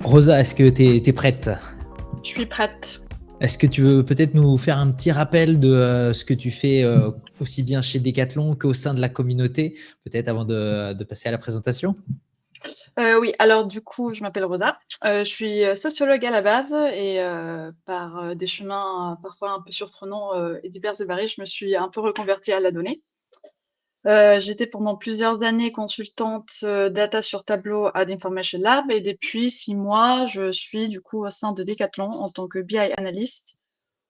Rosa, est-ce que tu es prête? Je suis prête. Est-ce que tu veux peut-être nous faire un petit rappel de ce que tu fais aussi bien chez Decathlon qu'au sein de la communauté, peut-être avant de passer à la présentation? Oui, alors du coup, je m'appelle Rosa. Je suis, sociologue à la base et par, des chemins parfois un peu surprenants, et divers et variés, je me suis un peu reconvertie à la donnée. J'étais pendant plusieurs années consultante, data sur Tableau à d'Information Lab et depuis 6 mois, je suis du coup au sein de Decathlon en tant que BI analyst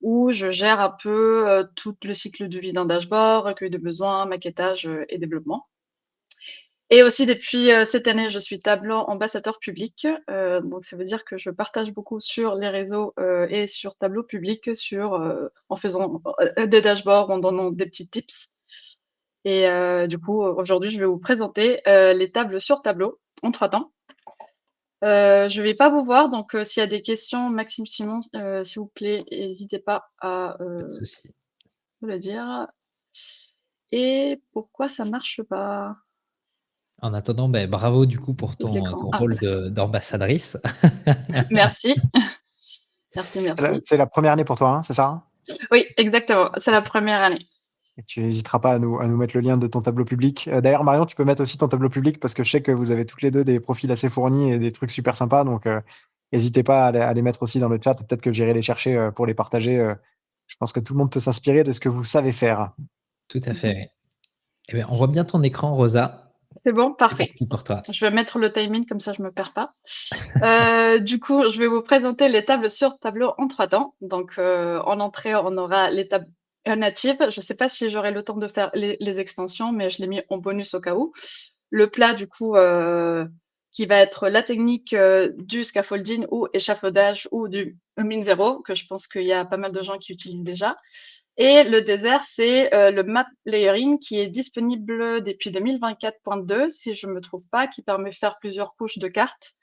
où je gère un peu, tout le cycle de vie d'un dashboard, recueil de besoins, maquettage, et développement. Et aussi depuis, cette année, je suis Tableau ambassadeur public, donc ça veut dire que je partage beaucoup sur les réseaux, et sur Tableau public en faisant, des dashboards, en donnant des petits tips et du coup, aujourd'hui, je vais vous présenter, les tables sur Tableau en 3 temps. Je vais pas vous voir donc s'il y a des questions, Maxime, Simon, s'il vous plaît, hésitez pas à, Pas de souci. me le dire. Et pourquoi ça marche pas? En attendant, bravo du coup pour Quitte l'écran. ton Ah, rôle d'ambassadrice. merci. Merci, merci. C'est la première année pour toi, hein, c'est ça? Oui, exactement, c'est la première année. Et tu n'hésiteras pas à nous mettre le lien de ton tableau public. D'ailleurs, Marion, tu peux mettre aussi ton tableau public parce que je sais que vous avez toutes les deux des profils assez fournis et des trucs super sympas. Donc, n'hésitez pas à les mettre aussi dans le chat. Peut-être que j'irai les chercher pour les partager. Je pense que tout le monde peut s'inspirer de ce que vous savez faire. Tout à fait. Eh bien, on voit bien ton écran, Rosa. C'est bon? C'est Parfait. parti pour toi. Je vais mettre le timing comme ça je me perds pas. Du coup, je vais vous présenter les tables sur Tableau en 3 temps. Donc, en entrée, on aura les tables natives. Je sais pas si j'aurai le temps de faire les extensions, mais je l'ai mis en bonus au cas où. Le plat, du coup, qui va être la technique, du scaffolding ou échafaudage ou du min zero, que je pense qu'il y a pas mal de gens qui utilisent déjà. Et le désert, c'est, le map layering qui est disponible depuis 2024.2, si je me trompe pas, qui permet de faire plusieurs couches de cartes,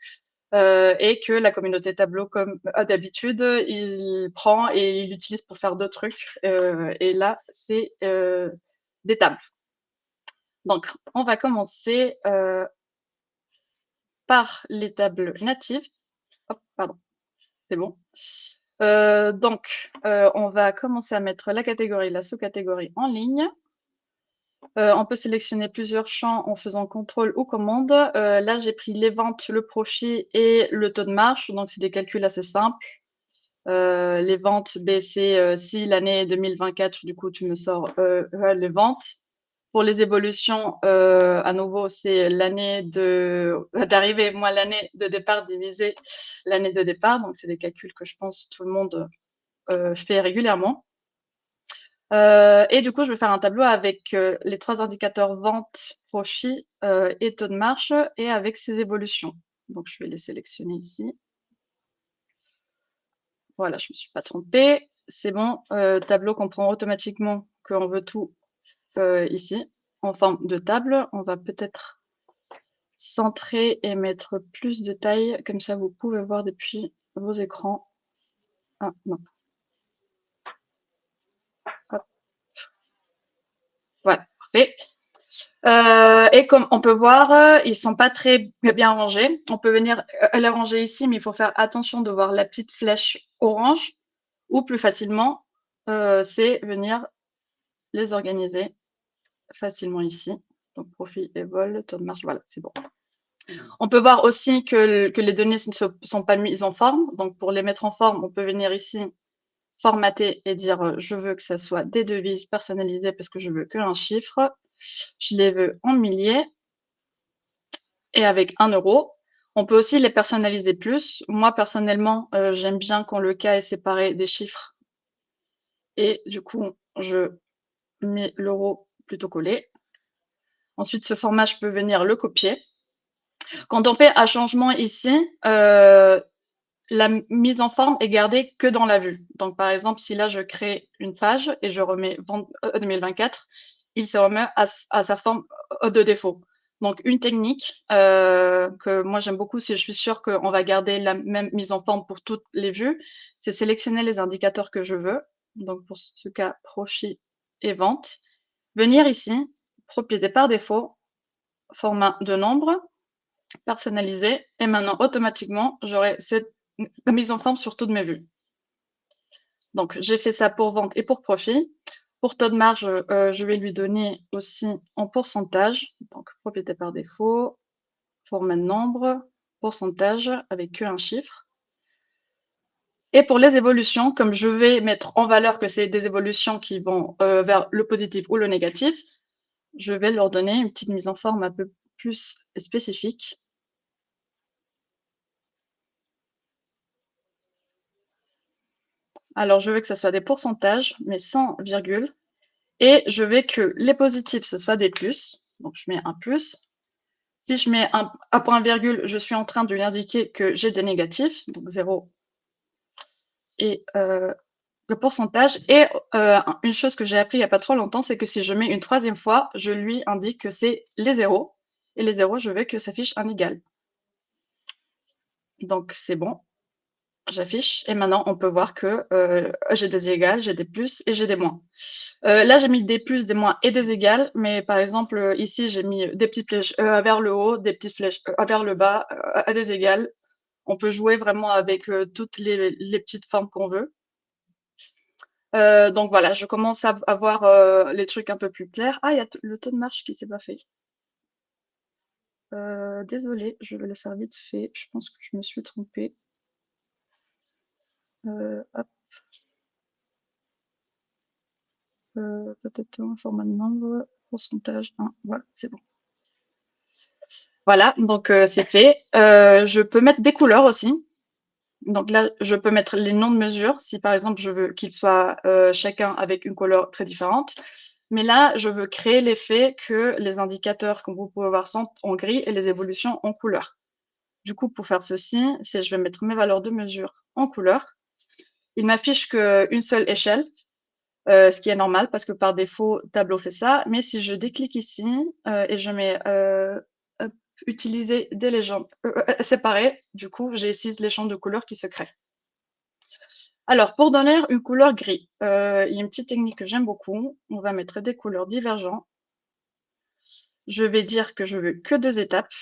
et que la communauté Tableau, comme d'habitude, il prend et il utilise pour faire d'autres trucs, et là, c'est, des tables. Donc, on va commencer, par les tables natives. Hop, pardon, c'est bon. Donc, on va commencer à mettre la catégorie, la sous-catégorie en ligne. On peut sélectionner plusieurs champs en faisant contrôle ou commande. Là, j'ai pris les ventes, le profit et le taux de marge, donc c'est des calculs assez simples. Les ventes, c'est si l'année 2024, du coup, tu me sors les ventes. Pour les évolutions, à nouveau, c'est l'année d'arrivée moins l'année de départ divisé l'année de départ. Donc, c'est des calculs que je pense tout le monde fait régulièrement. Et du coup, je vais faire un tableau avec les 3 indicateurs vente, profit et taux de marge et avec ces évolutions. Donc, je vais les sélectionner ici. Voilà, je me suis pas trompée. C'est bon, tableau comprend automatiquement qu'on veut tout ici en forme de table. On va peut-être centrer et mettre plus de taille, comme ça vous pouvez voir depuis vos écrans. Ah non. Hop. Voilà, parfait. Et comme on peut voir, ils sont pas très bien rangés. On peut venir les ranger ici, mais il faut faire attention de voir la petite flèche orange. Ou plus facilement, c'est venir les organiser facilement ici. Donc profit et vol, taux de marge, voilà, c'est bon. On peut voir aussi que les données ne sont pas mises en forme. Donc pour les mettre en forme, on peut venir ici formater et dire je veux que ça soit des devises personnalisées parce que je veux qu'un chiffre. Je les veux en milliers et avec 1 euro. On peut aussi les personnaliser plus. Moi, personnellement, j'aime bien quand le cas est séparé des chiffres. Et du coup, je mets l'euro plutôt collé. Ensuite, ce format, je peux venir le copier. Quand on fait un changement ici, la mise en forme est gardée que dans la vue. Donc, par exemple, si là, je crée une page et je remets vente 2024, il se remet à sa forme de défaut. Donc, une technique que moi, j'aime beaucoup, si je suis sûre qu'on va garder la même mise en forme pour toutes les vues, c'est sélectionner les indicateurs que je veux. Donc, pour ce cas, profit et vente. Venir ici, propriété par défaut, format de nombre. personnaliser. Et maintenant, automatiquement, j'aurai cette mise en forme sur toutes mes vues. Donc, j'ai fait ça pour vente et pour profit. Pour taux de marge, je vais lui donner aussi en pourcentage. Donc, propriété par défaut, format de nombre, pourcentage avec qu'un chiffre. Et pour les évolutions, comme je vais mettre en valeur que c'est des évolutions qui vont vers le positif ou le négatif, je vais leur donner une petite mise en forme un peu plus spécifique. Alors, je veux que ce soit des pourcentages, mais sans virgule. Et je veux que les positifs, ce soit des plus. Donc, je mets un plus. Si je mets un point virgule, je suis en train de lui indiquer que j'ai des négatifs, donc 0 et le pourcentage. Et une chose que j'ai appris il n'y a pas trop longtemps, c'est que si je mets une troisième fois, je lui indique que c'est les zéros. Et les zéros, je veux que s'affiche un égal. Donc, c'est bon. J'affiche. Et maintenant, on peut voir que j'ai des égales, j'ai des plus et j'ai des moins. Là, j'ai mis des plus, des moins et des égales. Mais par exemple, ici, j'ai mis des petites flèches vers le haut, des petites flèches vers le bas, à des égales. On peut jouer vraiment avec toutes les petites formes qu'on veut. Donc voilà, je commence à avoir les trucs un peu plus clairs. Ah, il y a le taux de marche qui s'est pas fait. Désolée, je vais le faire vite fait. Je pense que je me suis trompée. Hop. Peut-être un format de nombre, pourcentage 1. Voilà, c'est bon. Voilà, donc c'est fait. Je peux mettre des couleurs aussi. Donc là, je peux mettre les noms de mesure. Si par exemple, je veux qu'ils soient chacun avec une couleur très différente. Mais là, je veux créer l'effet que les indicateurs, comme vous pouvez voir, sont en gris et les évolutions en couleur. Du coup, pour faire ceci, c'est je vais mettre mes valeurs de mesure en couleur. Il m'affiche qu'une seule échelle, ce qui est normal parce que par défaut, Tableau fait ça. Mais si je déclique ici et je mets utiliser des légendes séparées, du coup, j'ai 6 légendes de couleurs qui se créent. Alors, pour donner une couleur gris, il y a une petite technique que j'aime beaucoup. On va mettre des couleurs divergentes. Je vais dire que je veux que 2 étapes.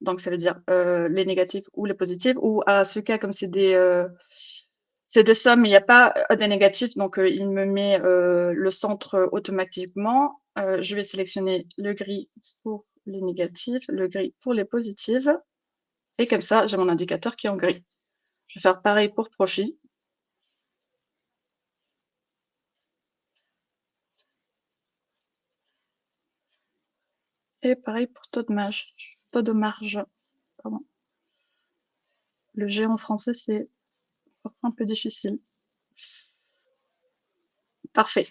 Donc, ça veut dire les négatifs ou les positifs. Ou à ce cas, comme c'est des sommes, mais il n'y a pas des négatifs, donc il me met le centre automatiquement. Je vais sélectionner le gris pour les négatifs, le gris pour les positifs. Et comme ça, j'ai mon indicateur qui est en gris. Je vais faire pareil pour profit. Et pareil pour taux de marge. Pardon. Le G en français, c'est un peu difficile. Parfait.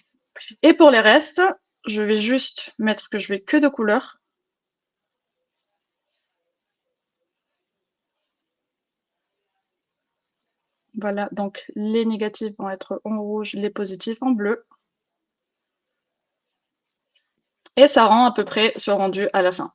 Et pour les restes, je vais juste mettre que je vais que de couleurs. Voilà, donc les négatifs vont être en rouge, les positifs en bleu. Et ça rend à peu près ce rendu à la fin.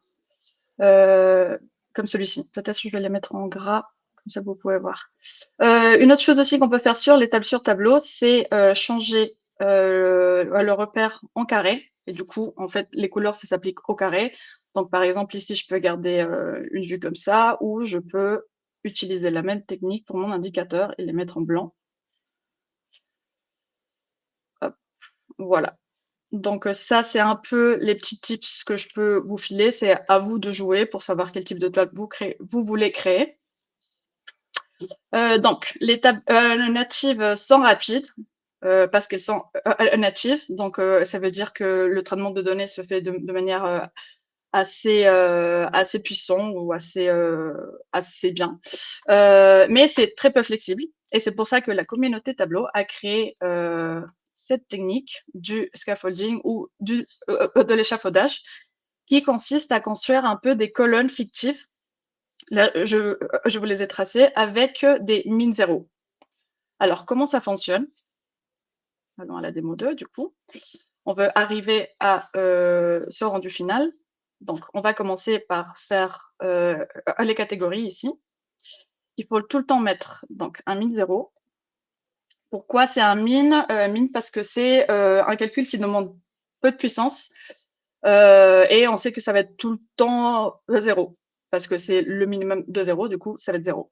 Comme celui-ci. Peut-être que je vais les mettre en gras, comme ça vous pouvez voir. Une autre chose aussi qu'on peut faire sur les tables sur tableau, c'est changer le repère en carré. Et du coup, en fait, les couleurs, ça s'applique au carré. Donc, par exemple, ici, je peux garder une vue comme ça, ou je peux utiliser la même technique pour mon indicateur et les mettre en blanc. Hop, voilà. Donc ça, c'est un peu les petits tips que je peux vous filer. C'est à vous de jouer pour savoir quel type de table vous voulez créer. Donc, les tables natives sont rapides parce qu'elles sont natives. Donc, ça veut dire que le traitement de données se fait de manière assez puissant ou assez bien. Mais c'est très peu flexible. Et c'est pour ça que la communauté Tableau a créé cette technique du scaffolding ou de l'échafaudage qui consiste à construire un peu des colonnes fictives. Là, je vous les ai tracées avec des min 0. Alors, comment ça fonctionne? Allons à la démo 2, du coup. On veut arriver à ce rendu final. Donc, on va commencer par faire les catégories ici. Il faut tout le temps mettre donc, un min 0. Pourquoi c'est un min? Min parce que c'est un calcul qui demande peu de puissance et on sait que ça va être tout le temps 0. parce que c'est le minimum de 0, du coup, ça va être 0.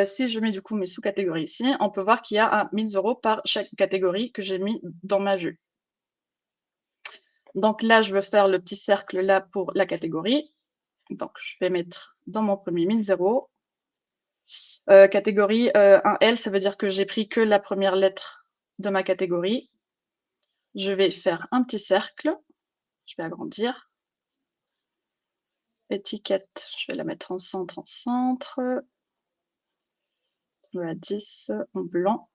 Si je mets du coup mes sous-catégories ici, on peut voir qu'il y a un 1000 euros par chaque catégorie que j'ai mis dans ma vue. Donc là, je veux faire le petit cercle là pour la catégorie. Donc, je vais mettre dans mon premier 1000 euros. Catégorie 1L, ça veut dire que j'ai pris que la première lettre de ma catégorie. Je vais faire un petit cercle. Je vais agrandir. Étiquette, je vais la mettre en centre, Voilà, 10 en blanc.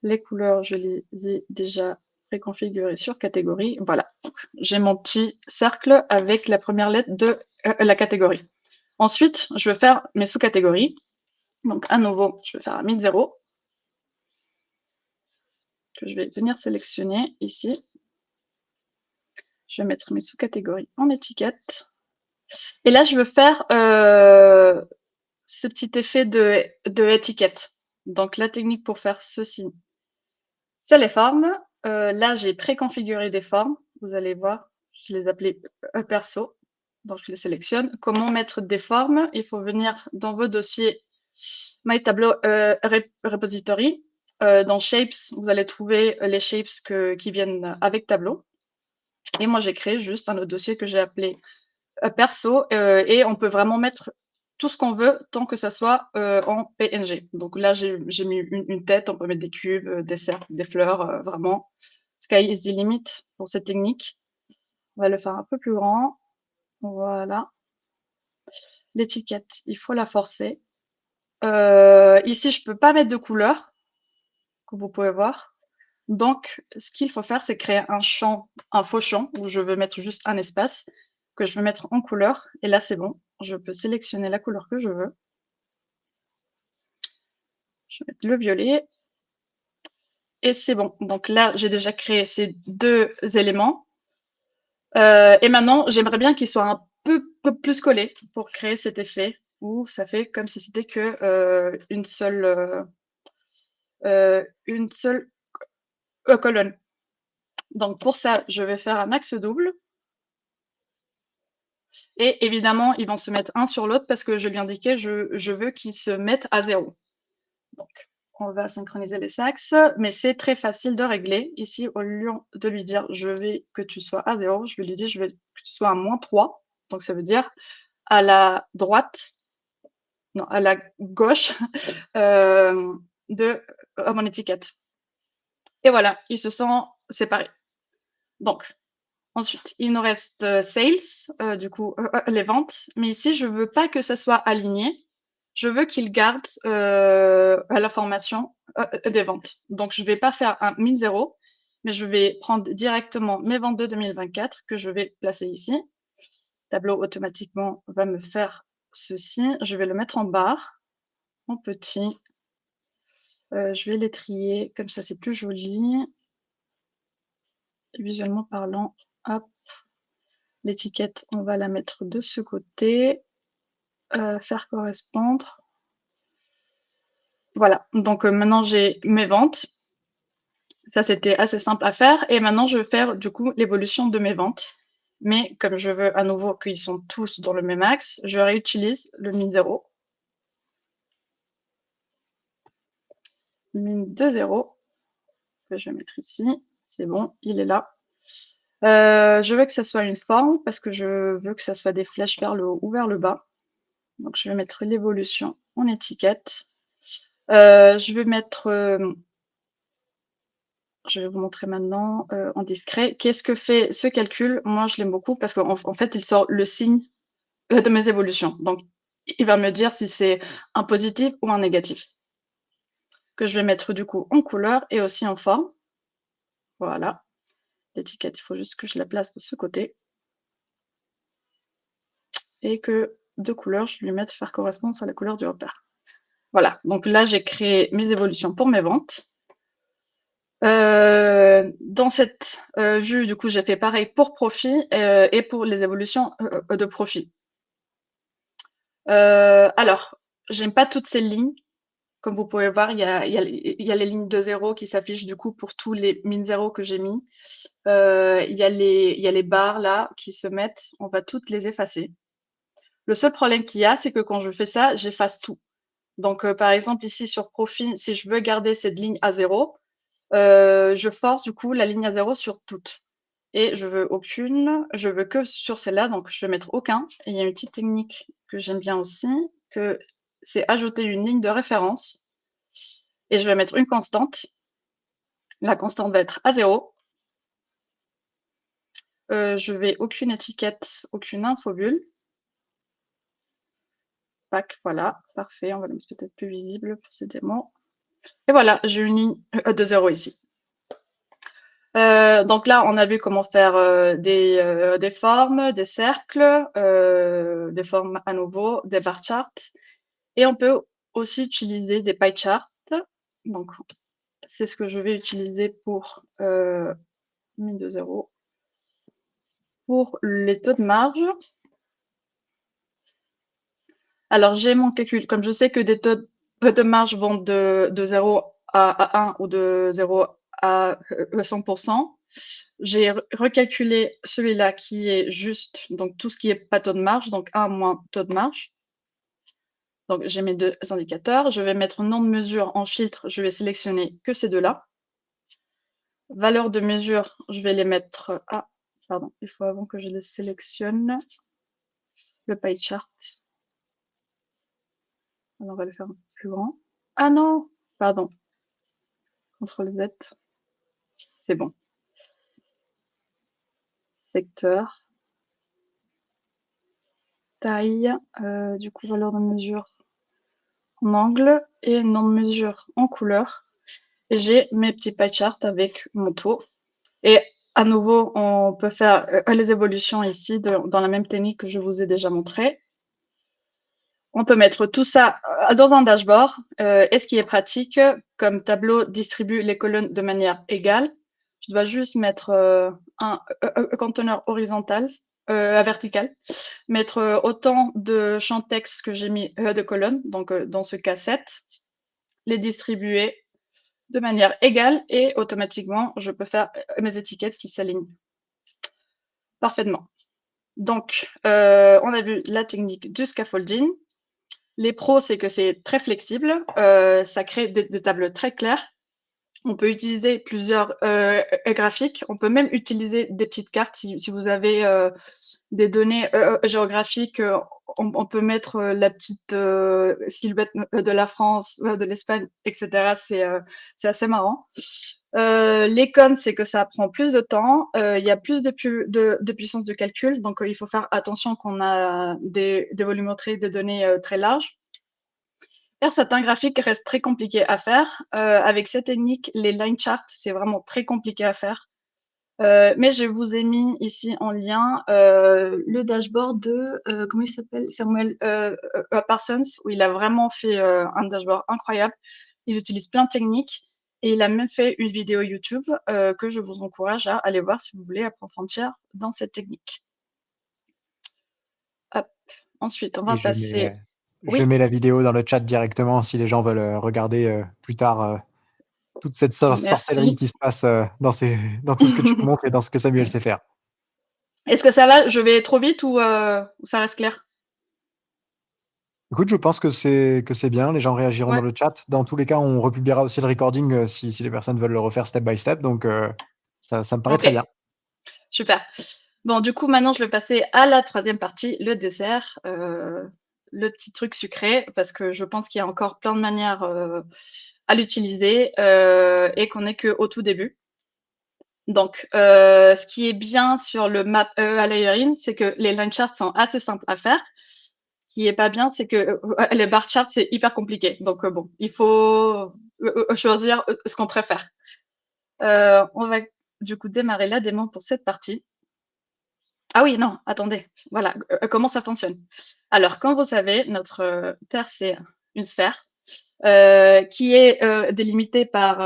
Les couleurs, je les ai déjà préconfigurées sur catégorie. Voilà, j'ai mon petit cercle avec la première lettre de la catégorie. Ensuite, je vais faire mes sous-catégories. Donc, à nouveau, je vais faire un 1000 que je vais venir sélectionner ici. Je vais mettre mes sous-catégories en étiquette. Et là, je veux faire ce petit effet de étiquette. Donc, la technique pour faire ceci, c'est les formes. Là, j'ai préconfiguré des formes. Vous allez voir, je les appelais perso. Donc, je les sélectionne. Comment mettre des formes? Il faut venir dans vos dossiers My Tableau Repository. Dans Shapes, vous allez trouver les shapes qui viennent avec Tableau. Et moi, j'ai créé juste un autre dossier que j'ai appelé perso. Et on peut vraiment mettre tout ce qu'on veut tant que ça soit en PNG. Donc là, j'ai mis une tête, on peut mettre des cubes, des cercles, des fleurs, vraiment. Sky is the limit pour cette technique. On va le faire un peu plus grand. Voilà. L'étiquette, il faut la forcer. Ici, je peux pas mettre de couleur, comme vous pouvez voir. Donc, ce qu'il faut faire, c'est créer un champ, un faux champ, où je veux mettre juste un espace, que je veux mettre en couleur. Et là, c'est bon. Je peux sélectionner la couleur que je veux. Je vais mettre le violet. Et c'est bon. Donc là, j'ai déjà créé ces deux éléments. Et maintenant, j'aimerais bien qu'ils soient un peu plus collés pour créer cet effet où ça fait comme si c'était que une seule colonne. Donc pour ça, je vais faire un axe double. Et évidemment, ils vont se mettre un sur l'autre parce que je lui indiquais, je veux qu'ils se mettent à 0. Donc, on va synchroniser les axes, mais c'est très facile de régler. Ici, au lieu de lui dire, je veux que tu sois à 0, je vais lui dire, je veux que tu sois à -3. Donc, ça veut dire à la droite, non, à la gauche de mon étiquette. Et voilà, ils se sont séparés. Donc, ensuite, il nous reste sales, du coup, les ventes. Mais ici, je veux pas que ça soit aligné. Je veux qu'il garde l'information des ventes. Donc, je vais pas faire un 1000, mais je vais prendre directement mes ventes de 2024 que je vais placer ici. Tableau automatiquement va me faire ceci. Je vais le mettre en barre, en petit. Je vais les trier, comme ça c'est plus joli. Visuellement parlant, hop. L'étiquette, on va la mettre de ce côté. Faire correspondre. Voilà, donc maintenant j'ai mes ventes. Ça, c'était assez simple à faire. Et maintenant, je vais faire du coup l'évolution de mes ventes. Mais comme je veux à nouveau qu'ils sont tous dans le même axe, je réutilise le min 0. Min 2, 0. Je vais mettre ici. C'est bon, il est là. Je veux que ça soit une forme parce que je veux que ça soit des flèches vers le haut ou vers le bas. Donc, je vais mettre l'évolution en étiquette. Je vais mettre... je vais vous montrer maintenant en discret. Qu'est-ce que fait ce calcul? Moi, je l'aime beaucoup parce qu'en fait, il sort le signe de mes évolutions. Donc, il va me dire si c'est un positif ou un négatif. Que je vais mettre du coup en couleur et aussi en forme. Voilà. L'étiquette, il faut juste que je la place de ce côté. Et que de couleur, je lui mette faire correspondance à la couleur du repère. Voilà. Donc là, j'ai créé mes évolutions pour mes ventes. Dans cette vue, du coup, j'ai fait pareil pour profit et pour les évolutions de profit. Alors, j'aime pas toutes ces lignes. Comme vous pouvez voir, il y a les lignes de 0 qui s'affichent du coup pour tous les min 0 que j'ai mis. Il y a les barres là qui se mettent. On va toutes les effacer. Le seul problème qu'il y a, c'est que quand je fais ça, j'efface tout. Donc, par exemple, ici sur profil, si je veux garder cette ligne à 0, je force du coup la ligne à 0 sur toutes. Et je veux aucune, je veux que sur celle-là, donc je vais mettre aucun. Et il y a une petite technique que j'aime bien aussi, que c'est ajouter une ligne de référence. Et je vais mettre une constante. La constante va être à 0. Je vais aucune étiquette, aucune infobulle. Pac, voilà, parfait. On va le mettre peut-être plus visible pour ces démos. Et voilà, j'ai une ligne de 0 ici. Donc là, on a vu comment faire des formes, des cercles, des formes à nouveau, des bar charts. Et on peut aussi utiliser des pie charts. Donc, c'est ce que je vais utiliser pour mine de 0. Pour les taux de marge. Alors, j'ai mon calcul. Comme je sais que des taux de marge vont de 0 à 1 ou de 0 à 100%, j'ai recalculé celui-là qui est juste, donc tout ce qui est pas taux de marge, donc 1 moins taux de marge. Donc, j'ai mes deux indicateurs. Je vais mettre nom de mesure en filtre. Je vais sélectionner que ces deux-là. Valeur de mesure, je vais les mettre... Ah, pardon, il faut avant que je les sélectionne. Le pie chart. Alors, on va le faire plus grand. Ah non, pardon. CTRL Z. C'est bon. Secteur. Taille. Du coup, valeur de mesure en angle et nom de mesure en couleur. Et j'ai mes petits pie charts avec mon taux. Et à nouveau, on peut faire les évolutions ici dans la même technique que je vous ai déjà montré. On peut mettre tout ça dans un dashboard. Et ce qui est pratique, comme Tableau distribue les colonnes de manière égale, je dois juste mettre un conteneur horizontal, vertical, mettre autant de champs texte que j'ai mis de colonnes, donc dans ce cas 7, les distribuer de manière égale et automatiquement, je peux faire mes étiquettes qui s'alignent parfaitement. Donc, on a vu la technique du scaffolding. Les pros, c'est que c'est très flexible, ça crée des tables très claires. On peut utiliser plusieurs graphiques. On peut même utiliser des petites cartes. Si vous avez des données géographiques, on peut mettre la petite silhouette de la France, de l'Espagne, etc. C'est assez marrant. Les cons, c'est que ça prend plus de temps. Il y a plus de puissance de calcul. Donc, il faut faire attention qu'on a des volumétries, des données très larges. Certains graphiques restent très compliqués à faire. Avec cette technique, les line charts, c'est vraiment très compliqué à faire. Mais je vous ai mis ici en lien le dashboard de, comment il s'appelle, Samuel Parsons, où il a vraiment fait un dashboard incroyable. Il utilise plein de techniques et il a même fait une vidéo YouTube que je vous encourage à aller voir si vous voulez approfondir dans cette technique. Hop. Ensuite, on va passer... Je mets la vidéo dans le chat directement si les gens veulent regarder plus tard toute cette sorcellerie qui se passe dans tout ce que tu montres et dans ce que Samuel sait faire. Est-ce que ça va? Je vais trop vite ou ça reste clair? Écoute, je pense que c'est bien. Les gens réagiront dans le chat. Dans tous les cas, on republiera aussi le recording si les personnes veulent le refaire step by step. Donc, ça me paraît très bien. Super. Bon, du coup, maintenant, je vais passer à la troisième partie, le dessert. Le petit truc sucré, parce que je pense qu'il y a encore plein de manières à l'utiliser et qu'on n'est qu'au tout début. Donc, ce qui est bien sur le map à layering, c'est que les line charts sont assez simples à faire. Ce qui est pas bien, c'est que les bar charts, c'est hyper compliqué. Donc, bon, il faut choisir ce qu'on préfère. On va du coup démarrer la démo pour cette partie. Ah oui, non, attendez. Voilà, comment ça fonctionne. Alors, comme vous savez, notre Terre, c'est une sphère qui est délimitée par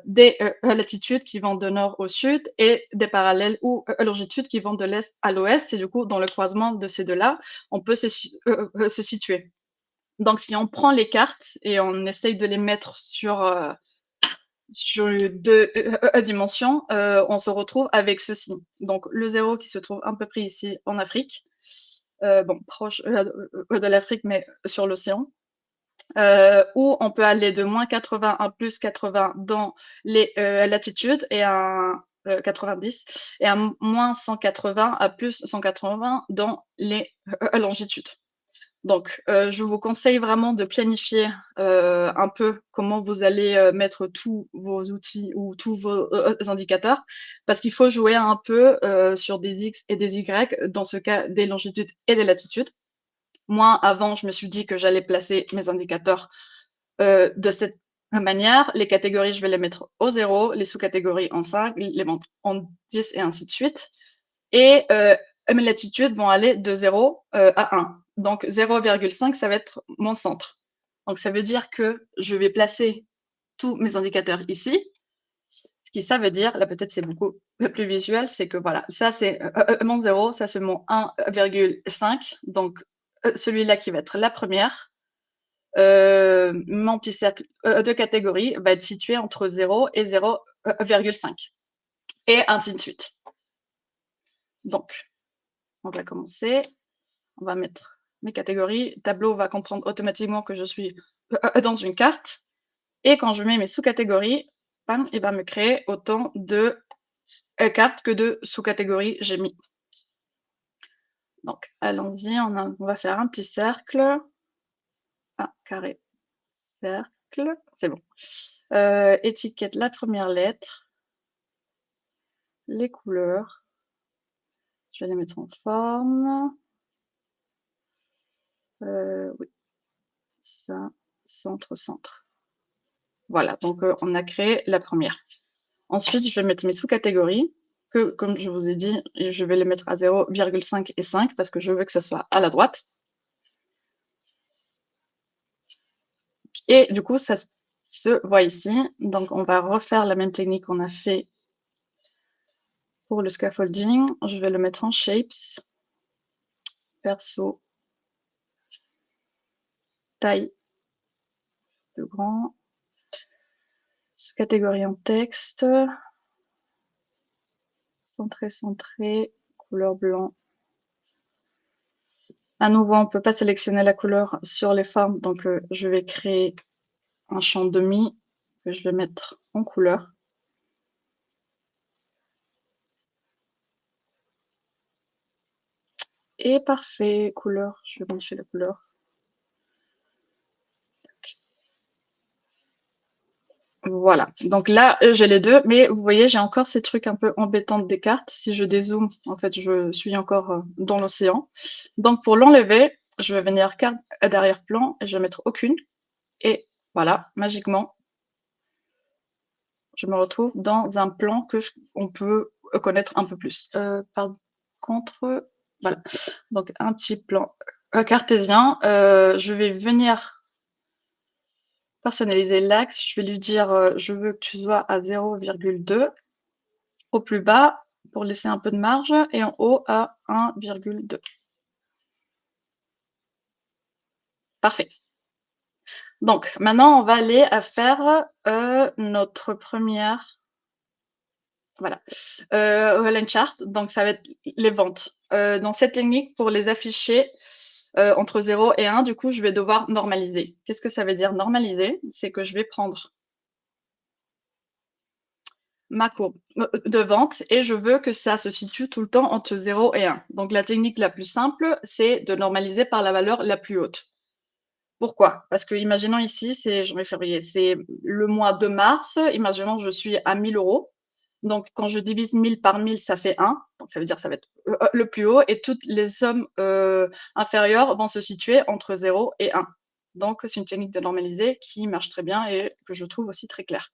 des latitudes qui vont de nord au sud et des parallèles ou longitudes qui vont de l'est à l'ouest. Et du coup, dans le croisement de ces deux-là, on peut se situer. Donc, si on prend les cartes et on essaye de les mettre sur deux dimensions, on se retrouve avec ceci. Donc, le 0 qui se trouve à peu près ici en Afrique. bon, proche de l'Afrique, mais sur l'océan. Où on peut aller de -80 à +80 dans les latitudes et à 90 et à -180 à +180 dans les longitudes. Donc, je vous conseille vraiment de planifier un peu comment vous allez mettre tous vos outils ou tous vos indicateurs, parce qu'il faut jouer un peu sur des X et des Y, dans ce cas des longitudes et des latitudes. Moi, avant, je me suis dit que j'allais placer mes indicateurs de cette manière. Les catégories, je vais les mettre au 0, les sous-catégories en 5, les ventes en 10 et ainsi de suite. Et mes latitudes vont aller de 0 à 1. Donc 0,5, ça va être mon centre. Donc ça veut dire que je vais placer tous mes indicateurs ici. Ce qui ça veut dire, là peut-être c'est beaucoup plus visuel, c'est que voilà, ça c'est mon 0, ça c'est mon 1,5. Donc celui-là qui va être la première. Mon petit cercle de catégorie va être situé entre 0 et 0,5. Et ainsi de suite. Donc, on va commencer. On va mettre mes catégories. Tableau va comprendre automatiquement que je suis dans une carte. Et quand je mets mes sous-catégories, bam, il va me créer autant de cartes que de sous-catégories j'ai mis. Donc, allons-y. On va faire un petit cercle. Ah, carré. Cercle. C'est bon. Étiquette la première lettre. Les couleurs. Je vais les mettre en forme. Oui. Ça, centre, centre. Voilà, donc on a créé la première. Ensuite, je vais mettre mes sous-catégories, que comme je vous ai dit, je vais les mettre à 0,5 et 5 parce que je veux que ça soit à la droite. Et du coup, ça se voit ici. Donc, on va refaire la même technique qu'on a fait pour le scaffolding. Je vais le mettre en shapes, perso, taille plus grand, sous-catégorie en texte, centré, centré, couleur blanc. À nouveau, on ne peut pas sélectionner la couleur sur les formes, donc je vais créer un champ demi que je vais mettre en couleur. Et parfait, couleur, je vais modifier la couleur. Voilà, donc là, j'ai les deux, mais vous voyez, j'ai encore ces trucs un peu embêtants des cartes. Si je dézoome, en fait, je suis encore dans l'océan. Donc, pour l'enlever, je vais venir carte d'arrière-plan et je vais mettre aucune. Et voilà, magiquement, je me retrouve dans un plan que on peut connaître un peu plus. Par contre, voilà, donc un petit plan cartésien. Je vais venir personnaliser l'axe. Je vais lui dire, je veux que tu sois à 0,2 au plus bas pour laisser un peu de marge et en haut à 1,2. Parfait. Donc, maintenant, on va aller à faire notre première voilà. Line chart, donc ça va être les ventes. Dans cette technique, pour les afficher entre 0 et 1, du coup, je vais devoir normaliser. Qu'est-ce que ça veut dire normaliser? C'est que je vais prendre ma courbe de vente et je veux que ça se situe tout le temps entre 0 et 1. Donc, la technique la plus simple, c'est de normaliser par la valeur la plus haute. Pourquoi? Parce que, imaginons ici, c'est janvier, février, c'est le mois de mars. Imaginons que je suis à 1000 €. Donc, quand je divise 1000 par 1000, ça fait 1. Donc, ça veut dire que ça va être le plus haut. Et toutes les sommes inférieures vont se situer entre 0 et 1. Donc, c'est une technique de normaliser qui marche très bien et que je trouve aussi très claire.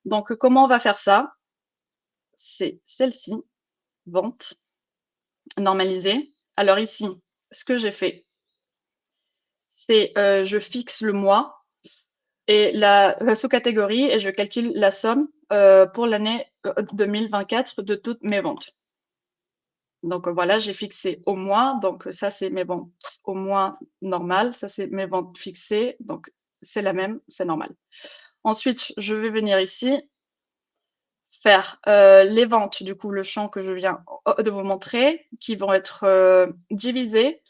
Donc, comment on va faire ça? C'est celle-ci, vente, normaliser. Alors ici, ce que j'ai fait, c'est je fixe le mois et la sous-catégorie et je calcule la somme pour l'année 2024 de toutes mes ventes. Donc voilà, j'ai fixé au mois, donc ça c'est mes ventes au mois normal, ça c'est mes ventes fixées, donc c'est la même, c'est normal. Ensuite, je vais venir ici, faire les ventes, du coup, le champ que je viens de vous montrer, qui vont être divisées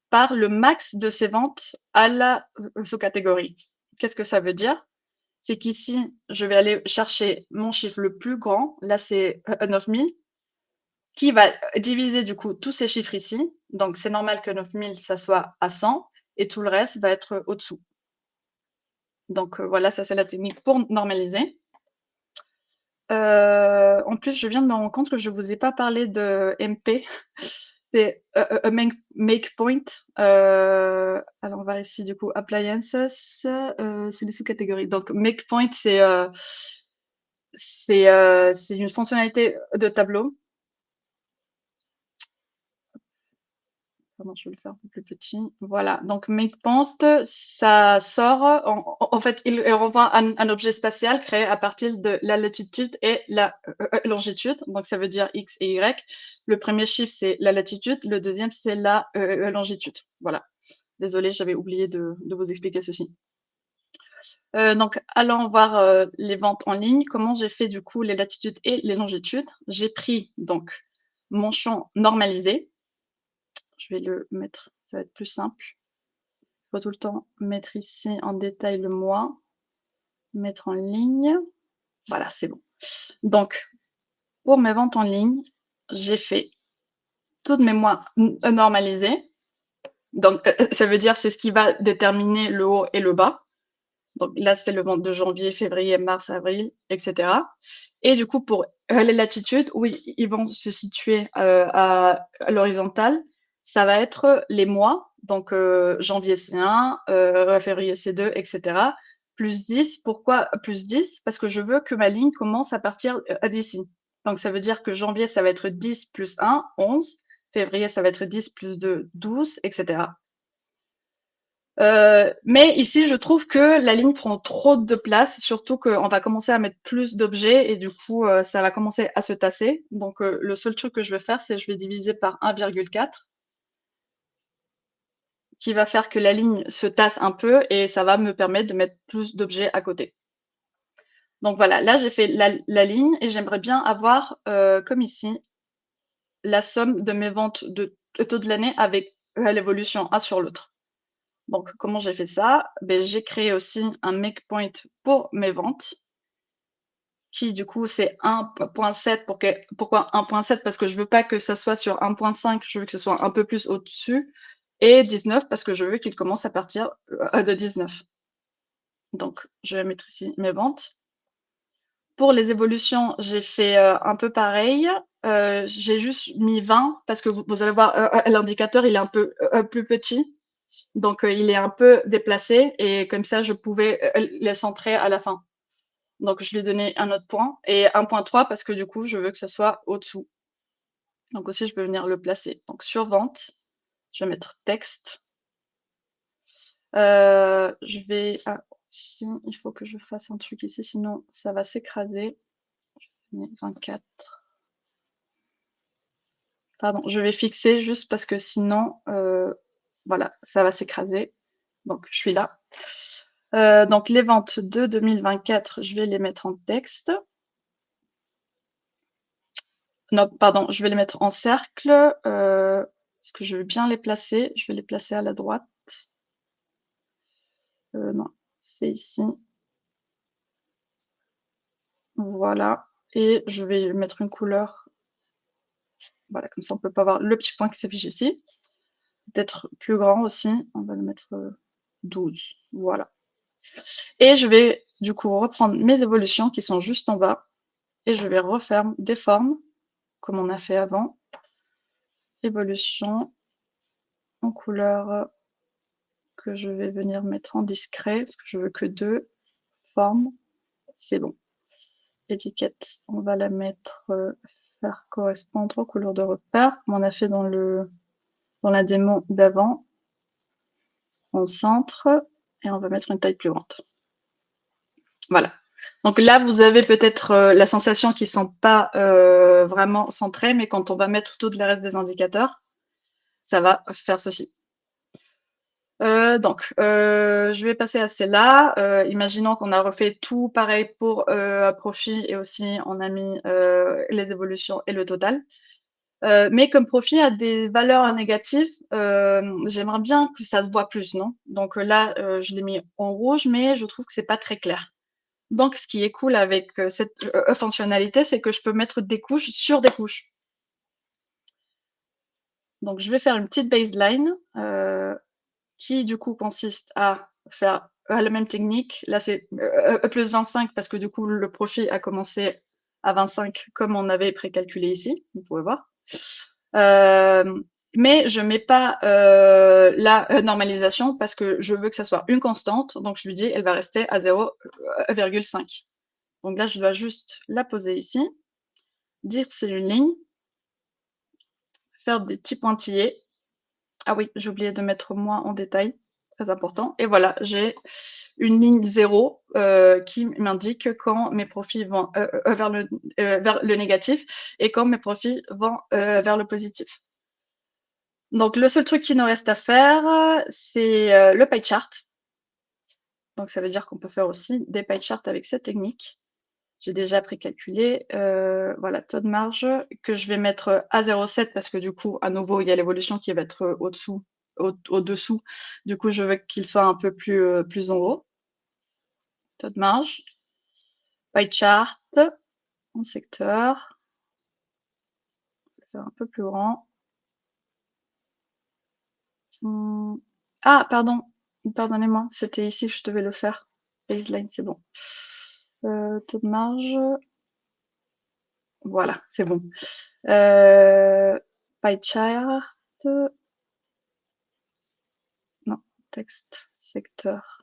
par le max de ces ventes à la sous-catégorie. Qu'est-ce que ça veut dire? C'est qu'ici, je vais aller chercher mon chiffre le plus grand, là c'est 9000, qui va diviser du coup tous ces chiffres ici. Donc c'est normal que 9000, ça soit à 100, et tout le reste va être au-dessous. Donc voilà, ça c'est la technique pour normaliser. En plus, je viens de me rendre compte que je vous ai pas parlé de MP. C'est make point. Alors on va ici du coup appliances, c'est les sous-catégories. Donc make point, c'est une fonctionnalité de tableau. Pardon, je vais le faire un peu plus petit. Voilà. Donc make point, ça sort. En fait, il renvoie un objet spatial créé à partir de la latitude et la longitude. Donc ça veut dire X et Y. Le premier chiffre, c'est la latitude. Le deuxième, c'est la longitude. Voilà. Désolée, j'avais oublié de vous expliquer ceci. Donc, allons voir les ventes en ligne. Comment j'ai fait du coup les latitudes et les longitudes? J'ai pris donc mon champ normalisé. Je vais le mettre, ça va être plus simple. Il faut tout le temps mettre ici en détail le mois, mettre en ligne. Voilà, c'est bon. Donc, pour mes ventes en ligne, j'ai fait toutes mes mois normalisés. Donc, ça veut dire c'est ce qui va déterminer le haut et le bas. Donc là, c'est le vente de janvier, février, mars, avril, etc. Et du coup, pour les latitudes, oui, ils vont se situer à l'horizontale. Ça va être les mois. Donc janvier c'est 1, février c'est 2, etc. Plus 10. Pourquoi plus 10? Parce que je veux que ma ligne commence à partir d'ici. Donc ça veut dire que janvier, ça va être 10 plus 1, 11. Février, ça va être 10 plus 2, 12, etc. Mais ici, je trouve que la ligne prend trop de place, surtout qu'on va commencer à mettre plus d'objets et du coup, ça va commencer à se tasser. Donc, le seul truc que je vais faire, c'est je vais diviser par 1,4 qui va faire que la ligne se tasse un peu et ça va me permettre de mettre plus d'objets à côté. Donc voilà, là, j'ai fait la ligne et j'aimerais bien avoir, comme ici, la somme de mes ventes de taux de l'année avec l'évolution un sur l'autre. Donc, comment j'ai fait ça? Ben, j'ai créé aussi un make point pour mes ventes, qui du coup c'est 1.7. Pourquoi 1.7? Parce que je veux pas que ça soit sur 1.5, je veux que ce soit un peu plus au-dessus. Et 19 parce que je veux qu'il commence à partir de 19. Donc, je vais mettre ici mes ventes. Pour les évolutions, j'ai fait un peu pareil. J'ai juste mis 20 parce que vous allez voir, l'indicateur, il est un peu plus petit. Donc, il est un peu déplacé et comme ça, je pouvais les centrer à la fin. Donc, je lui ai donné un autre point et 1.3 parce que du coup, je veux que ce soit au-dessous. Donc aussi, je peux venir le placer. Donc, sur vente, je vais mettre texte. Je vais... Ah, si, il faut que je fasse un truc ici, sinon ça va s'écraser. Je vais mettre 24. Pardon, je vais fixer juste parce que sinon, voilà, ça va s'écraser. Donc, je suis là. Donc, les ventes de 2024, je vais les mettre en texte. Non, pardon, je vais les mettre en cercle parce que je veux bien les placer. Je vais les placer à la droite. Non, c'est ici. Voilà. Et je vais mettre une couleur. Voilà, comme ça, on ne peut pas voir le petit point qui s'affiche ici. Peut-être plus grand aussi. On va le mettre 12. Voilà. Et je vais du coup reprendre mes évolutions qui sont juste en bas. Et je vais refaire des formes comme on a fait avant. Évolution en couleur que je vais venir mettre en discret parce que je veux que 2 formes. C'est bon. Étiquette, on va la mettre, faire correspondre aux couleurs de repère comme on a fait dans la démo d'avant. On centre et on va mettre une taille plus grande. Voilà. Donc là, vous avez peut-être la sensation qu'ils ne sont pas vraiment centrés, mais quand on va mettre tout le reste des indicateurs, ça va faire ceci. Je vais passer à celle-là. Imaginons qu'on a refait tout pareil pour profit et aussi on a mis les évolutions et le total. Mais comme profit a des valeurs négatives, j'aimerais bien que ça se voit plus, non? Donc là, je l'ai mis en rouge, mais je trouve que c'est pas très clair. Donc, ce qui est cool avec cette fonctionnalité, c'est que je peux mettre des couches sur des couches. Donc, je vais faire une petite baseline qui, du coup, consiste à faire la même technique. Là, c'est plus 25 parce que, du coup, le profit a commencé à 25 comme on avait précalculé ici. Vous pouvez voir. Mais je mets pas la normalisation parce que je veux que ça soit une constante. Donc, je lui dis, elle va rester à 0,5. Donc là, je dois juste la poser ici, dire que c'est une ligne, faire des petits pointillés. Ah oui, j'ai oublié de mettre moins en détail, très important. Et voilà, j'ai une ligne 0 qui m'indique quand mes profits vont vers le négatif et quand mes profits vont vers le positif. Donc le seul truc qui nous reste à faire, c'est le pie chart. Donc ça veut dire qu'on peut faire aussi des pie charts avec cette technique. J'ai déjà précalculé, voilà, taux de marge que je vais mettre à 0,7 parce que du coup, à nouveau, il y a l'évolution qui va être au-dessous. Du coup, je veux qu'il soit un peu plus en haut. Taux de marge, pie chart, en secteur, faire un peu plus grand. Ah, pardon, pardonnez-moi, c'était ici que je devais le faire. Baseline, c'est bon. Taux de marge. Voilà, c'est bon. Pie chart. Non, texte, secteur.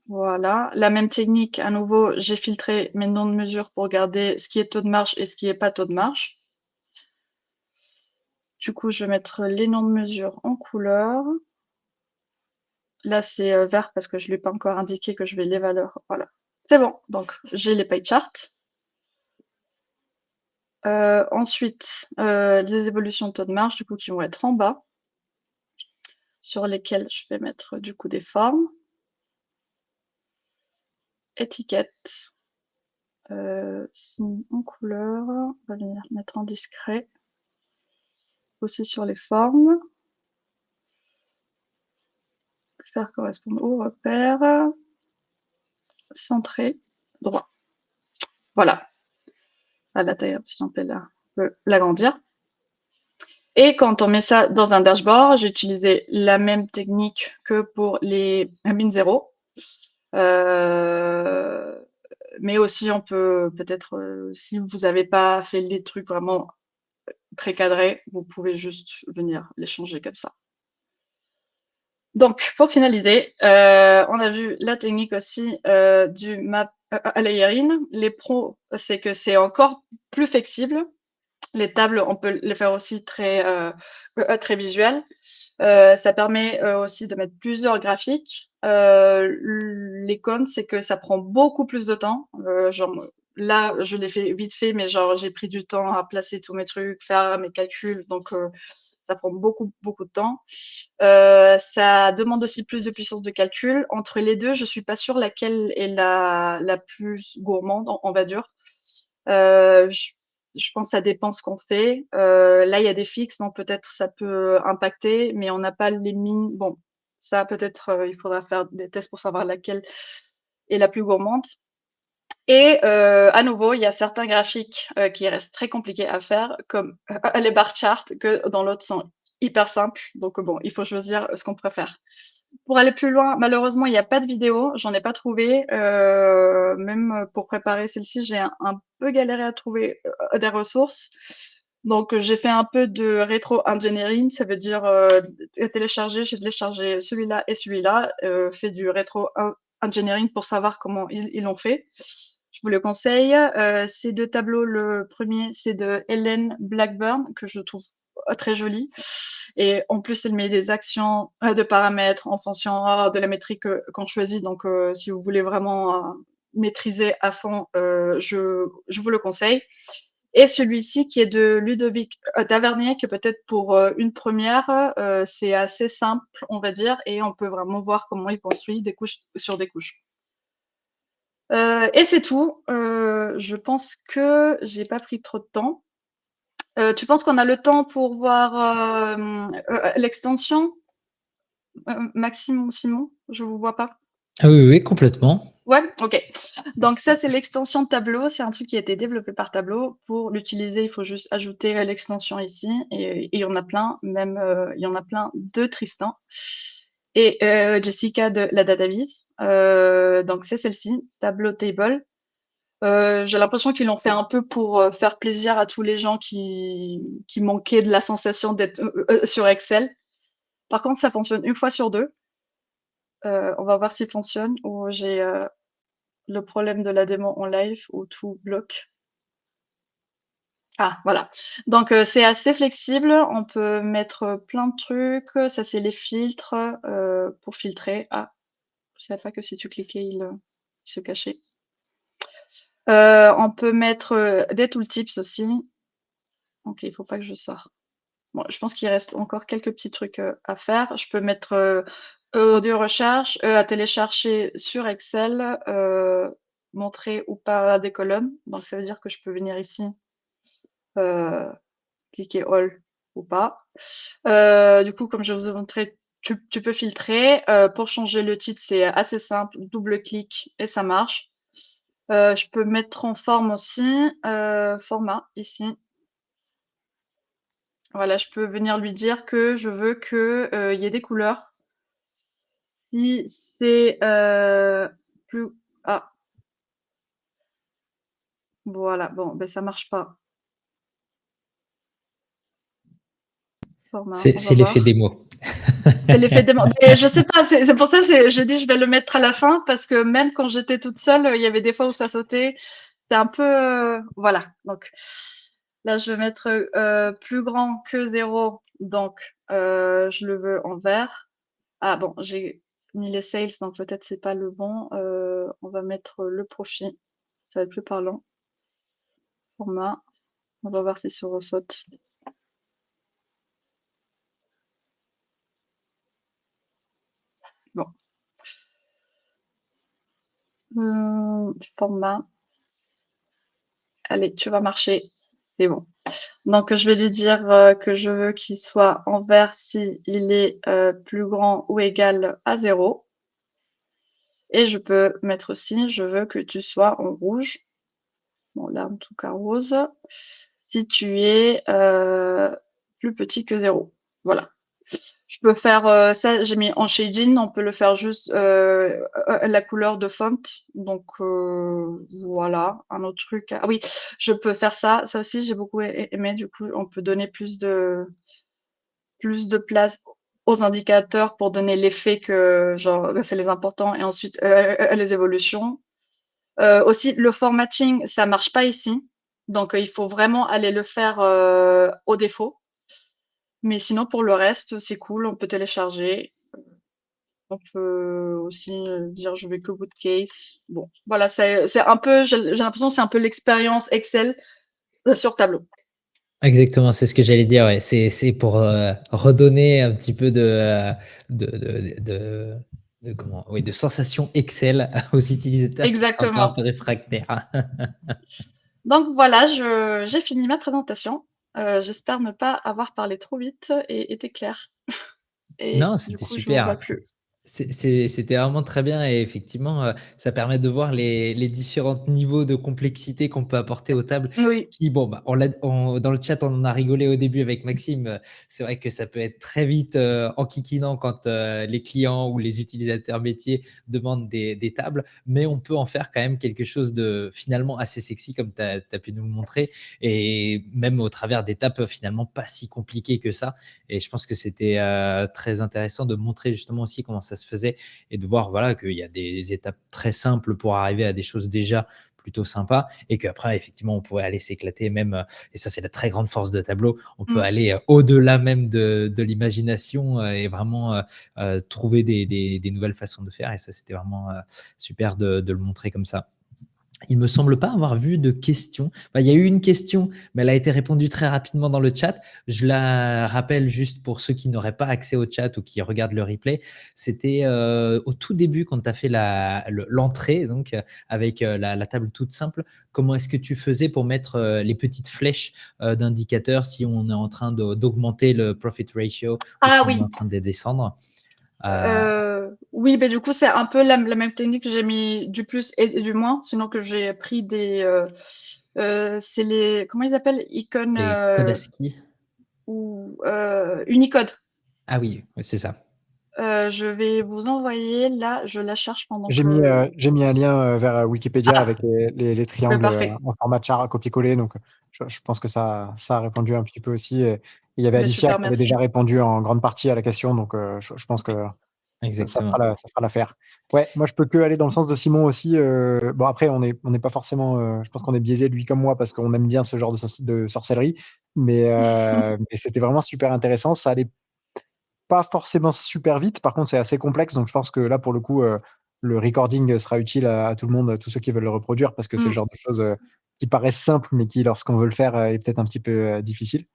Voilà. La même technique, à nouveau, j'ai filtré mes noms de mesure pour garder ce qui est taux de marge et ce qui n'est pas taux de marge. Du coup, je vais mettre les noms de mesure en couleur. Là, c'est vert parce que je ne lui ai pas encore indiqué que je vais les valeurs. Voilà. C'est bon. Donc, j'ai les pie charts. Ensuite, des évolutions de taux de marge, du coup, qui vont être en bas, sur lesquelles je vais mettre, du coup, des formes. Étiquette. Signe en couleur. On va venir mettre en discret. Aussi sur les formes. Faire correspondre au repère. Centré. Droit. Voilà. À la taille, si on peut l'agrandir. Et quand on met ça dans un dashboard, j'ai utilisé la même technique que pour les min 0. Mais aussi, on peut peut-être, si vous n'avez pas fait les trucs vraiment précadrés, vous pouvez juste venir les changer comme ça. Donc, pour finaliser, on a vu la technique aussi du map layering. Les pros, c'est que c'est encore plus flexible. Les tables, on peut les faire aussi très visuelles. Ça permet aussi de mettre plusieurs graphiques. Les cons, c'est que ça prend beaucoup plus de temps. Là, je l'ai fait vite fait, mais genre j'ai pris du temps à placer tous mes trucs, faire mes calculs, donc ça prend beaucoup de temps. Ça demande aussi plus de puissance de calcul. Entre les deux, je suis pas sûre laquelle est la plus gourmande, on va dire. Je pense que ça dépend ce qu'on fait. Là, il y a des fixes, donc peut-être ça peut impacter, mais on n'a pas les mines. Bon, ça peut-être il faudra faire des tests pour savoir laquelle est la plus gourmande. Et à nouveau, il y a certains graphiques qui restent très compliqués à faire, comme les bar charts, que dans l'autre sont hyper simples. Donc bon, il faut choisir ce qu'on préfère. Pour aller plus loin, malheureusement, il n'y a pas de vidéo, j'en ai pas trouvé. Même pour préparer celle-ci, j'ai un peu galéré à trouver des ressources. Donc j'ai fait un peu de rétro-engineering, ça veut dire télécharger, j'ai téléchargé celui-là et celui-là, fait du rétro-engineering pour savoir comment ils l'ont fait. Je vous le conseille. Ces deux tableaux, le premier, c'est de Helen Blackburn, que je trouve très joli. Et en plus, elle met des actions de paramètres en fonction de la métrique qu'on choisit. Donc, si vous voulez vraiment maîtriser à fond, je vous le conseille. Et celui-ci qui est de Ludovic Tavernier, qui est peut-être pour une première, c'est assez simple, on va dire, et on peut vraiment voir comment il construit des couches sur des couches. Et c'est tout. Je pense que j'ai pas pris trop de temps. Tu penses qu'on a le temps pour voir l'extension, Maxime ou Simon? Je vous vois pas. Ah oui, oui, complètement. Ouais, ok. Donc ça, c'est l'extension Tableau. C'est un truc qui a été développé par Tableau. Pour l'utiliser, il faut juste ajouter l'extension ici. Et il y en a plein, même il y en a plein de Tristan et Jessica de la Database. Donc c'est celle-ci, Tableau Table. J'ai l'impression qu'ils l'ont fait un peu pour faire plaisir à tous les gens qui manquaient de la sensation d'être sur Excel. Par contre, ça fonctionne une fois sur deux. On va voir s'il fonctionne ou j'ai le problème de la démo en live où tout bloque. Ah, voilà. Donc, c'est assez flexible. On peut mettre plein de trucs. Ça, c'est les filtres pour filtrer. Ah, je savais pas que si tu cliquais, il se cachait. On peut mettre des tooltips aussi. Ok, il faut pas que je sorte. Bon, je pense qu'il reste encore quelques petits trucs à faire. Je peux mettre audio recherche à télécharger sur Excel, montrer ou pas des colonnes. Donc, ça veut dire que je peux venir ici, cliquer All ou pas. Du coup, comme je vous ai montré, tu peux filtrer. Pour changer le titre, c'est assez simple. Double-clic et ça marche. Je peux mettre en forme aussi, format ici. Voilà, je peux venir lui dire que je veux que il y ait des couleurs. Si c'est plus... Ah. Voilà, bon, ben ça marche pas. Format, on va C'est l'effet voir. démo. C'est l'effet démo. Mais je sais pas, c'est pour ça que je dis je vais le mettre à la fin parce que même quand j'étais toute seule, il y avait des fois où ça sautait. C'est un peu... voilà, donc là, je vais mettre plus grand que 0. Donc, je le veux en vert. Ah bon, j'ai mis les sales, donc peut-être c'est pas le bon. On va mettre le profit. Ça va être plus parlant. Format. On va voir si ça ressaute. Bon. Format. Allez, tu vas marcher. C'est bon. Donc, je vais lui dire que je veux qu'il soit en vert si il est plus grand ou égal à 0. Et je peux mettre aussi, je veux que tu sois en rouge. Bon, là, en tout cas, rose. Si tu es plus petit que 0. Voilà. Je peux faire ça, j'ai mis en shading, on peut le faire juste la couleur de font. Donc voilà, un autre truc. Ah oui, je peux faire ça. Ça aussi, j'ai beaucoup aimé. Du coup, on peut donner plus de place aux indicateurs pour donner l'effet que genre c'est les importants et ensuite les évolutions. Aussi, le formatting, ça marche pas ici. Donc, il faut vraiment aller le faire au défaut. Mais sinon, pour le reste, c'est cool, on peut télécharger. On peut aussi dire je vais que Bootcase. Bon, voilà, c'est un peu, j'ai l'impression que c'est un peu l'expérience Excel sur tableau. Exactement, c'est ce que j'allais dire. Ouais. C'est pour redonner un petit peu comment, oui, de sensation Excel aux utilisateurs qui seraient encore un Exactement. peu réfractaires. Donc voilà, j'ai fini ma présentation. J'espère ne pas avoir parlé trop vite et été clair. Et Non, du c'était coup, je vous vois super. plus. C'était vraiment très bien et effectivement, ça permet de voir les différents niveaux de complexité qu'on peut apporter aux tables Oui, qui, bon, bah, dans le chat, on en a rigolé au début avec Maxime. C'est vrai que ça peut être très vite enquiquinant quand les clients ou les utilisateurs métiers demandent des tables, mais on peut en faire quand même quelque chose de finalement assez sexy comme tu as pu nous le montrer et même au travers d'étapes finalement pas si compliquées que ça. Et je pense que c'était très intéressant de montrer justement aussi comment ça se faisait et de voir voilà, qu'il y a des étapes très simples pour arriver à des choses déjà plutôt sympas et qu'après, effectivement, on pourrait aller s'éclater même, et ça, c'est la très grande force de Tableau, on peut mm, aller au-delà même de l'imagination et vraiment trouver des nouvelles façons de faire. Et ça, c'était vraiment super de le montrer comme ça. Il me semble pas avoir vu de questions. Enfin, il y a eu une question, mais elle a été répondue très rapidement dans le chat. Je la rappelle juste pour ceux qui n'auraient pas accès au chat ou qui regardent le replay. C'était au tout début quand tu as fait l'entrée, donc avec la table toute simple. Comment est-ce que tu faisais pour mettre les petites flèches d'indicateurs si on est en train d'augmenter le profit ratio ou Ah si on est oui. en train de descendre? Oui, mais du coup, c'est un peu la même technique que j'ai mis du plus et du moins, sinon que j'ai pris c'est les, comment ils appellent? Icônes Les codes ASCII. ou Unicode. Ah oui, c'est ça. Je vais vous envoyer, là, je la cherche pendant J'ai que... mis un lien vers Wikipédia Ah, avec les triangles parfait. en format char à copier-coller. Donc, je pense que ça a répondu un petit peu aussi. Et il y avait Mais Alicia super, qui avait merci. déjà répondu en grande partie à la question. Donc, je pense que ça Exactement. fera l'affaire. Ouais, moi, je peux que aller dans le sens de Simon aussi. Bon, après, on n'est pas forcément. Je pense qu'on est biaisé, lui comme moi, parce qu'on aime bien ce genre de sorcellerie. Mais c'était vraiment super intéressant. Ça allait pas forcément super vite. Par contre, c'est assez complexe. Donc, je pense que là, pour le coup, le recording sera utile à tout le monde, à tous ceux qui veulent le reproduire, parce que c'est le genre de choses qui paraissent simples, mais qui, lorsqu'on veut le faire, est peut-être un petit peu difficile.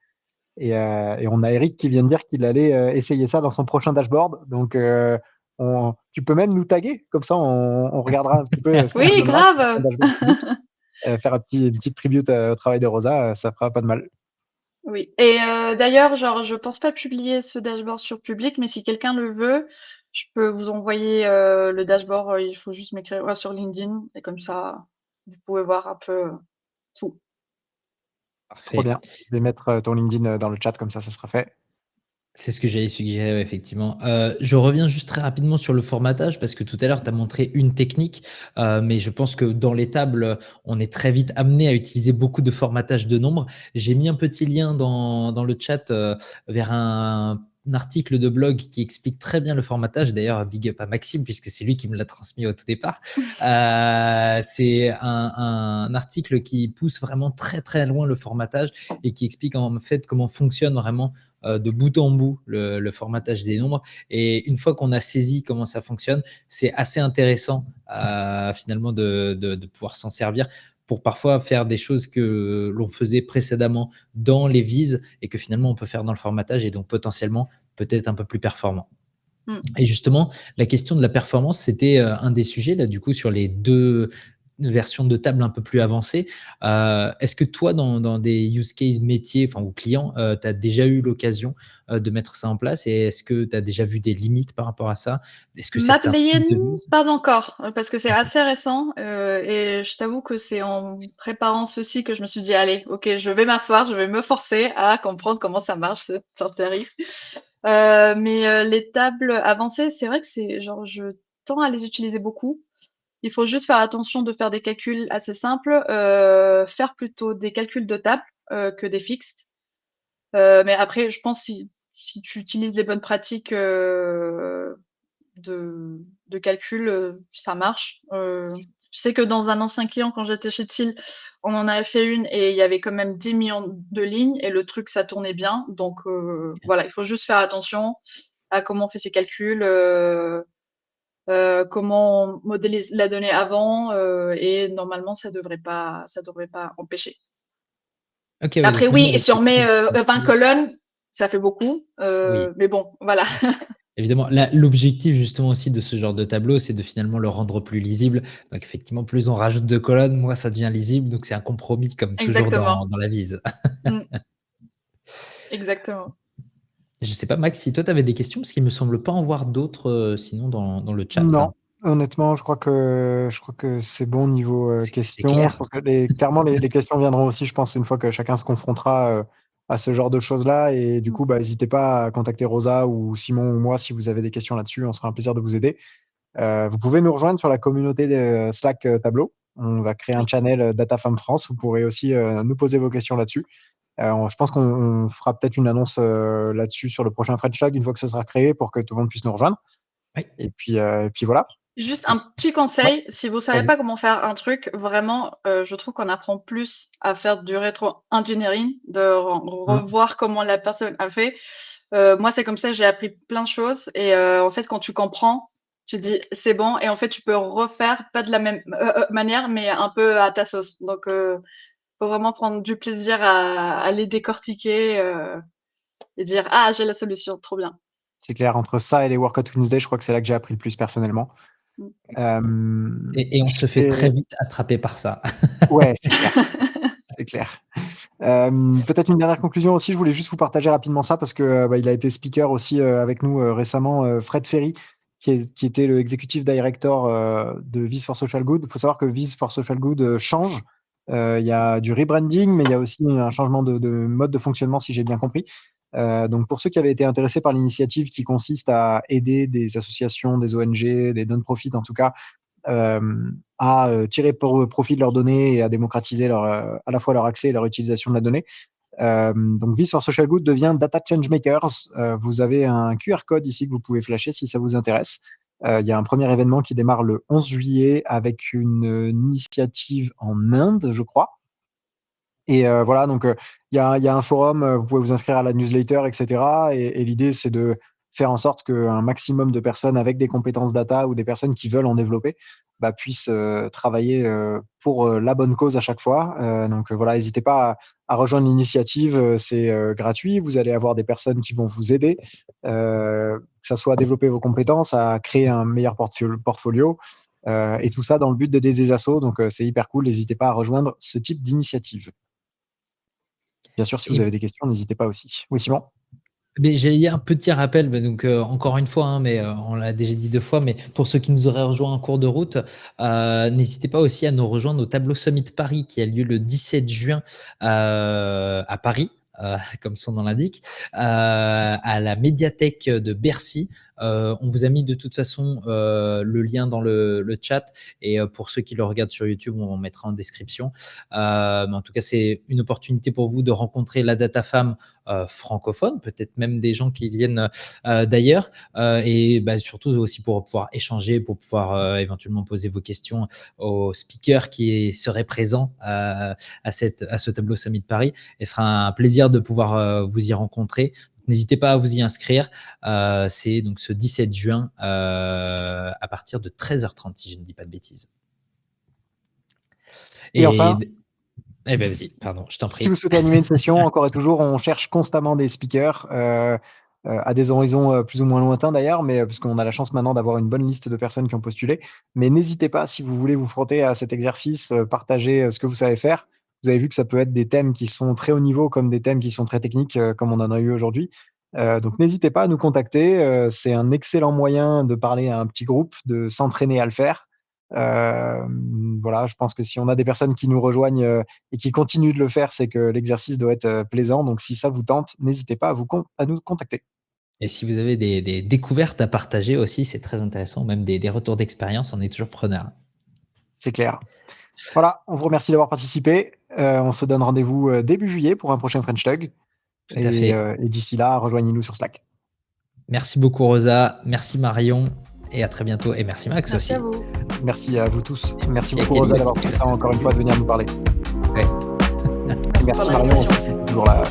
Et on a Eric qui vient de dire qu'il allait essayer ça dans son prochain dashboard. Donc, tu peux même nous taguer. Comme ça, on regardera un petit peu ce que ça Oui, donnera sur un grave. dashboard public. Faire une petite tribute au travail de Rosa, ça fera pas de mal. Oui. Et d'ailleurs, genre, je pense pas publier ce dashboard sur public, mais si quelqu'un le veut, je peux vous envoyer le dashboard. Il faut juste m'écrire sur LinkedIn et comme ça, vous pouvez voir un peu tout. Trop Parfait. bien. Je vais mettre ton LinkedIn dans le chat, comme ça sera fait. C'est ce que j'allais suggérer, ouais, effectivement. Je reviens juste très rapidement sur le formatage parce que tout à l'heure, tu as montré une technique, mais je pense que dans les tables, on est très vite amené à utiliser beaucoup de formatage de nombres. J'ai mis un petit lien dans le chat vers un article de blog qui explique très bien le formatage. D'ailleurs, big up à Maxime puisque c'est lui qui me l'a transmis au tout départ. C'est un article qui pousse vraiment très très loin le formatage et qui explique en fait comment fonctionne vraiment de bout en bout le formatage des nombres. Et une fois qu'on a saisi comment ça fonctionne, c'est assez intéressant finalement de pouvoir s'en servir pour parfois faire des choses que l'on faisait précédemment dans les vises et que finalement on peut faire dans le formatage et donc potentiellement peut-être un peu plus performant. Et justement, la question de la performance, c'était un des sujets là du coup sur les deux versions de table un peu plus avancées. Est-ce que toi, dans des use cases métiers ou clients, tu as déjà eu l'occasion de mettre ça en place et est-ce que tu as déjà vu des limites par rapport à ça? Est-ce que certains types de Mapleyen, vises... pas encore, parce que c'est assez récent. Et je t'avoue que c'est en préparant ceci que je me suis dit, allez, ok, je vais m'asseoir, je vais me forcer à comprendre comment ça marche cette sorcellerie. Mais les tables avancées, c'est vrai que c'est genre, je tends à les utiliser beaucoup. Il faut juste faire attention de faire des calculs assez simples, faire plutôt des calculs de table que des fixes. Mais après, je pense si tu utilises les bonnes pratiques de calcul, ça marche. Je sais que dans un ancien client, quand j'étais chez Thiel, on en avait fait une et il y avait quand même 10 millions de lignes et le truc, ça tournait bien. Donc voilà, il faut juste faire attention à comment on fait ses calculs, comment on modélise la donnée avant et normalement, ça devrait pas empêcher. Ok, ouais, Après, donc même oui, et avec si les on met fixes, 20 colonnes, ça fait beaucoup. oui. Mais bon, voilà. Évidemment, l'objectif justement aussi de ce genre de tableau, c'est de finalement le rendre plus lisible. Donc effectivement, plus on rajoute de colonnes, moins ça devient lisible. Donc c'est un compromis comme toujours Exactement. dans la vise. Mm, exactement. Je sais pas, Max, si toi tu avais des questions, parce qu'il me semble pas en voir d'autres sinon dans le chat. Non, honnêtement, je crois que c'est bon niveau C'était questions. clair. Je pense que clairement, les questions viendront aussi, je pense, une fois que chacun se confrontera à ce genre de choses-là. Et du coup, n'hésitez pas à contacter Rosa ou Simon ou moi si vous avez des questions là-dessus. On sera un plaisir de vous aider. Vous pouvez nous rejoindre sur la communauté de Slack Tableau. On va créer un Oui. channel Data Femme France. Vous pourrez aussi nous poser vos questions là-dessus. Je pense qu'on fera peut-être une annonce là-dessus sur le prochain French Tag une fois que ce sera créé pour que tout le monde puisse nous rejoindre. Oui. Et puis voilà. Juste Et un petit Ouais, conseil, si vous savez vas-y. pas comment faire un truc, vraiment, je trouve qu'on apprend plus à faire du rétro-engineering, de Mm. revoir comment la personne a fait. Moi, c'est comme ça, j'ai appris plein de choses. Et en fait, quand tu comprends, tu dis c'est bon, et en fait tu peux refaire pas de la même manière, mais un peu à ta sauce. Donc faut vraiment prendre du plaisir à les décortiquer et dire ah j'ai la solution, trop bien. C'est clair, entre ça et les Workout Wednesday, je crois que c'est là que j'ai appris le plus personnellement. Et on se fait très vite attraper par ça. Ouais, c'est clair. C'est clair. Peut-être une dernière conclusion aussi, je voulais juste vous partager rapidement ça parce que il a été speaker aussi avec nous récemment, Fred Ferry, qui était le executive director de Viz for Social Good. Il faut savoir que Viz for Social Good change. Il y a du rebranding, mais il y a aussi un changement de mode de fonctionnement, si j'ai bien compris. Donc pour ceux qui avaient été intéressés par l'initiative qui consiste à aider des associations, des ONG, des non-profit en tout cas, à tirer profit de leurs données et à démocratiser à la fois leur accès et leur utilisation de la donnée. Donc Viz for Social Good devient Data Changemakers. Vous avez un QR code ici que vous pouvez flasher si ça vous intéresse. Il y a un premier événement qui démarre le 11 juillet avec une initiative en Inde, je crois. Et voilà, donc il y a un forum, vous pouvez vous inscrire à la newsletter, etc. Et l'idée, c'est de faire en sorte qu'un maximum de personnes avec des compétences data ou des personnes qui veulent en développer puissent travailler pour la bonne cause à chaque fois. Donc voilà, n'hésitez pas à rejoindre l'initiative, c'est gratuit. Vous allez avoir des personnes qui vont vous aider, que ça soit à développer vos compétences, à créer un meilleur portfolio, et tout ça dans le but d'aider des assos. Donc c'est hyper cool, n'hésitez pas à rejoindre ce type d'initiative. Bien sûr, si vous avez des questions, n'hésitez pas aussi. Oui, Simon? Mais j'ai un petit rappel, donc encore une fois, mais on l'a déjà dit 2 fois, mais pour ceux qui nous auraient rejoints en cours de route, n'hésitez pas aussi à nous rejoindre au Tableau Summit Paris qui a lieu le 17 juin à Paris. Comme son nom l'indique, à la médiathèque de Bercy. On vous a mis de toute façon le lien dans le chat, et pour ceux qui le regardent sur YouTube, on en mettra en description. Mais en tout cas, c'est une opportunité pour vous de rencontrer la data femme francophone, peut-être même des gens qui viennent d'ailleurs, et surtout aussi pour pouvoir échanger, pour pouvoir éventuellement poser vos questions aux speakers qui seraient présents à ce Tableau Summit Paris. Et ce sera un plaisir de pouvoir vous y rencontrer. N'hésitez pas à vous y inscrire. C'est donc ce 17 juin à partir de 13h30, si je ne dis pas de bêtises. Et enfin, vas-y, pardon, je t'en prie. Si vous souhaitez animer une session, encore et toujours, on cherche constamment des speakers à des horizons plus ou moins lointains d'ailleurs, mais parce qu'on a la chance maintenant d'avoir une bonne liste de personnes qui ont postulé. Mais n'hésitez pas, si vous voulez vous frotter à cet exercice, partager ce que vous savez faire. Vous avez vu que ça peut être des thèmes qui sont très haut niveau comme des thèmes qui sont très techniques, comme on en a eu aujourd'hui. Donc n'hésitez pas à nous contacter. C'est un excellent moyen de parler à un petit groupe, de s'entraîner à le faire. Voilà, je pense que si on a des personnes qui nous rejoignent et qui continuent de le faire, c'est que l'exercice doit être plaisant. Donc si ça vous tente, n'hésitez pas à nous contacter. Et si vous avez des découvertes à partager aussi, c'est très intéressant, même des retours d'expérience, on est toujours preneur. C'est clair. Voilà, on vous remercie d'avoir participé. On se donne rendez-vous début juillet pour un prochain French Tug. Tout à fait. Et d'ici là, rejoignez-nous sur Slack. Merci beaucoup Rosa, merci Marion, et à très bientôt. Et merci Max aussi. Merci à vous. Merci à vous tous. Merci à beaucoup Kelly Rosa aussi, d'avoir pris le temps encore une fois de venir nous parler. Ouais. Merci Marion, c'est toujours là.